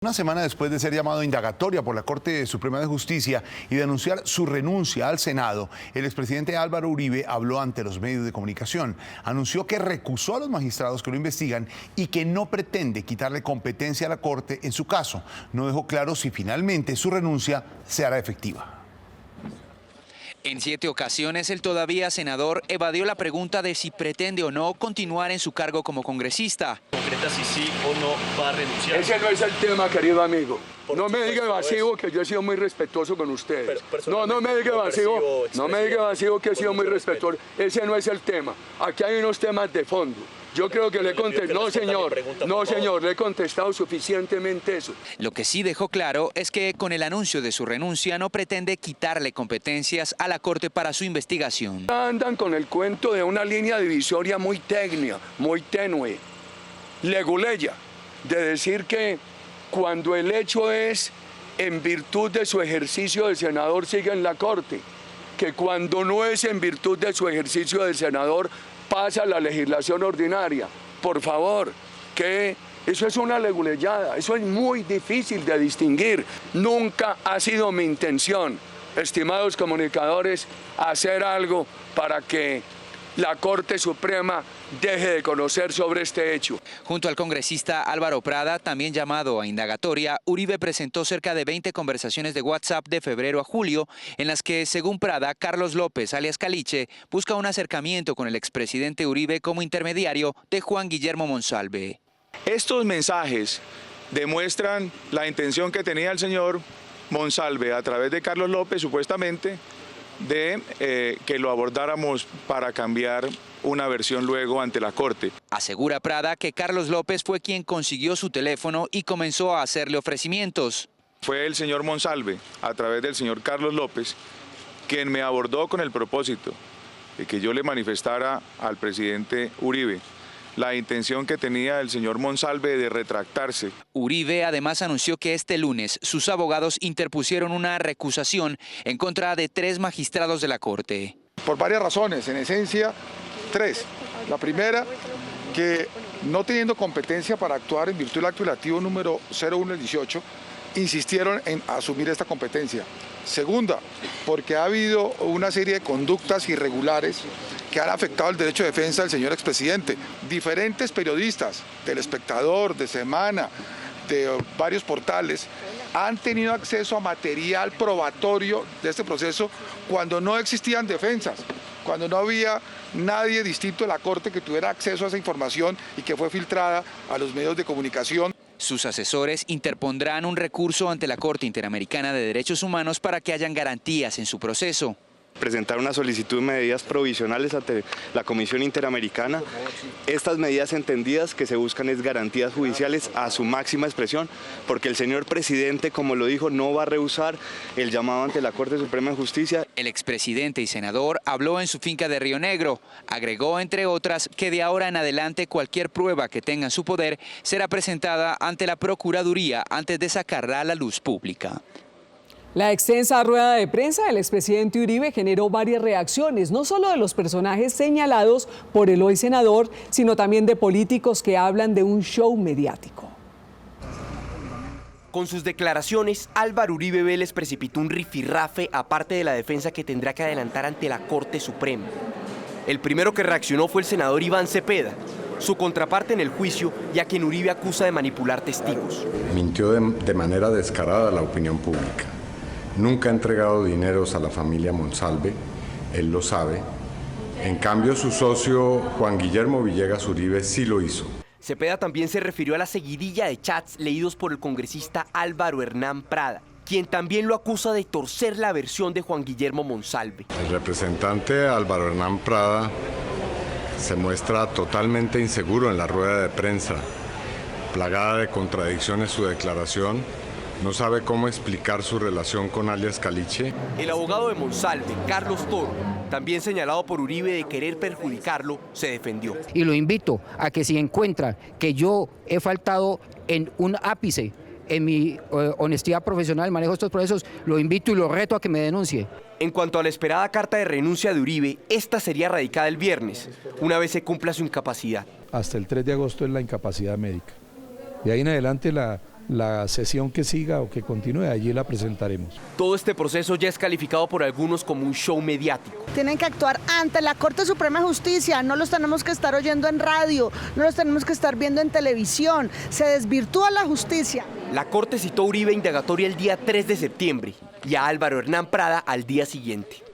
Una semana después de ser llamado a indagatoria por la Corte Suprema de Justicia y de anunciar su renuncia al Senado, el expresidente Álvaro Uribe habló ante los medios de comunicación. Anunció que recusó a los magistrados que lo investigan y que no pretende quitarle competencia a la Corte en su caso. No dejó claro si finalmente su renuncia se hará efectiva. En 7 ocasiones, el todavía senador evadió la pregunta de si pretende o no continuar en su cargo como congresista. Concreta si sí o no va a renunciar. Ese no es el tema, querido amigo. No me diga evasivo, que yo he sido muy respetuoso con ustedes. No me diga evasivo, no me diga evasivo, que he sido muy respetuoso. Ese no es el tema. Aquí hay unos temas de fondo. Yo creo que le contesté. No, señor, le he contestado suficientemente eso. Lo que sí dejó claro es que con el anuncio de su renuncia no pretende quitarle competencias a la Corte para su investigación. Andan con el cuento de una línea divisoria muy técnica, muy tenue, leguleya, de decir que cuando el hecho es en virtud de su ejercicio de senador sigue en la Corte, que cuando no es en virtud de su ejercicio de senador pasa a la legislación ordinaria. Por favor, que eso es una leguleyada, eso es muy difícil de distinguir. Nunca ha sido mi intención, estimados comunicadores, hacer algo para que la Corte Suprema deje de conocer sobre este hecho. Junto al congresista Álvaro Prada, también llamado a indagatoria, Uribe presentó cerca de 20 conversaciones de WhatsApp de febrero a julio, en las que, según Prada, Carlos López, alias Caliche, busca un acercamiento con el expresidente Uribe como intermediario de Juan Guillermo Monsalve. Estos mensajes demuestran la intención que tenía el señor Monsalve a través de Carlos López, supuestamente, de que lo abordáramos para cambiar una versión luego ante la Corte. Asegura Prada que Carlos López fue quien consiguió su teléfono y comenzó a hacerle ofrecimientos. Fue el señor Monsalve, a través del señor Carlos López, quien me abordó con el propósito de que yo le manifestara al presidente Uribe la intención que tenía el señor Monsalve de retractarse. Uribe además anunció que este lunes sus abogados interpusieron una recusación en contra de 3 magistrados de la Corte. Por varias razones, en esencia 3. La primera, que no teniendo competencia para actuar en virtud del acto legislativo número 01 del 18, insistieron en asumir esta competencia. Segunda, porque ha habido una serie de conductas irregulares que han afectado el derecho de defensa del señor expresidente. Diferentes periodistas, del Espectador, de Semana, de varios portales, han tenido acceso a material probatorio de este proceso cuando no existían defensas, cuando no había nadie distinto de la Corte que tuviera acceso a esa información y que fue filtrada a los medios de comunicación. Sus asesores interpondrán un recurso ante la Corte Interamericana de Derechos Humanos para que hayan garantías en su proceso. Presentar una solicitud de medidas provisionales ante la Comisión Interamericana. Estas medidas entendidas que se buscan es garantías judiciales a su máxima expresión, porque el señor presidente, como lo dijo, no va a rehusar el llamado ante la Corte Suprema de Justicia. El expresidente y senador habló en su finca de Río Negro. Agregó, entre otras, que de ahora en adelante cualquier prueba que tenga en su poder será presentada ante la Procuraduría antes de sacarla a la luz pública. La extensa rueda de prensa del expresidente Uribe generó varias reacciones, no solo de los personajes señalados por el hoy senador, sino también de políticos que hablan de un show mediático. Con sus declaraciones, Álvaro Uribe Vélez precipitó un rifirrafe aparte de la defensa que tendrá que adelantar ante la Corte Suprema. El primero que reaccionó fue el senador Iván Cepeda, su contraparte en el juicio, y a quien Uribe acusa de manipular testigos. Mintió de manera descarada a la opinión pública. Nunca ha entregado dineros a la familia Monsalve, él lo sabe. En cambio, su socio Juan Guillermo Villegas Uribe sí lo hizo. Cepeda también se refirió a la seguidilla de chats leídos por el congresista Álvaro Hernán Prada, quien también lo acusa de torcer la versión de Juan Guillermo Monsalve. El representante Álvaro Hernán Prada se muestra totalmente inseguro en la rueda de prensa, plagada de contradicciones su declaración. No sabe cómo explicar su relación con alias Caliche. El abogado de Monsalve, Carlos Toro, también señalado por Uribe de querer perjudicarlo, se defendió. Y lo invito a que si encuentra que yo he faltado en un ápice en mi honestidad profesional, manejo estos procesos, lo invito y lo reto a que me denuncie. En cuanto a la esperada carta de renuncia de Uribe, esta sería radicada el viernes, una vez se cumpla su incapacidad. Hasta el 3 de agosto es la incapacidad médica. De ahí en adelante la sesión que siga o que continúe, allí la presentaremos. Todo este proceso ya es calificado por algunos como un show mediático. Tienen que actuar ante la Corte Suprema de Justicia, no los tenemos que estar oyendo en radio, no los tenemos que estar viendo en televisión, se desvirtúa la justicia. La Corte citó a Uribe indagatoria el día 3 de septiembre y a Álvaro Hernán Prada al día siguiente.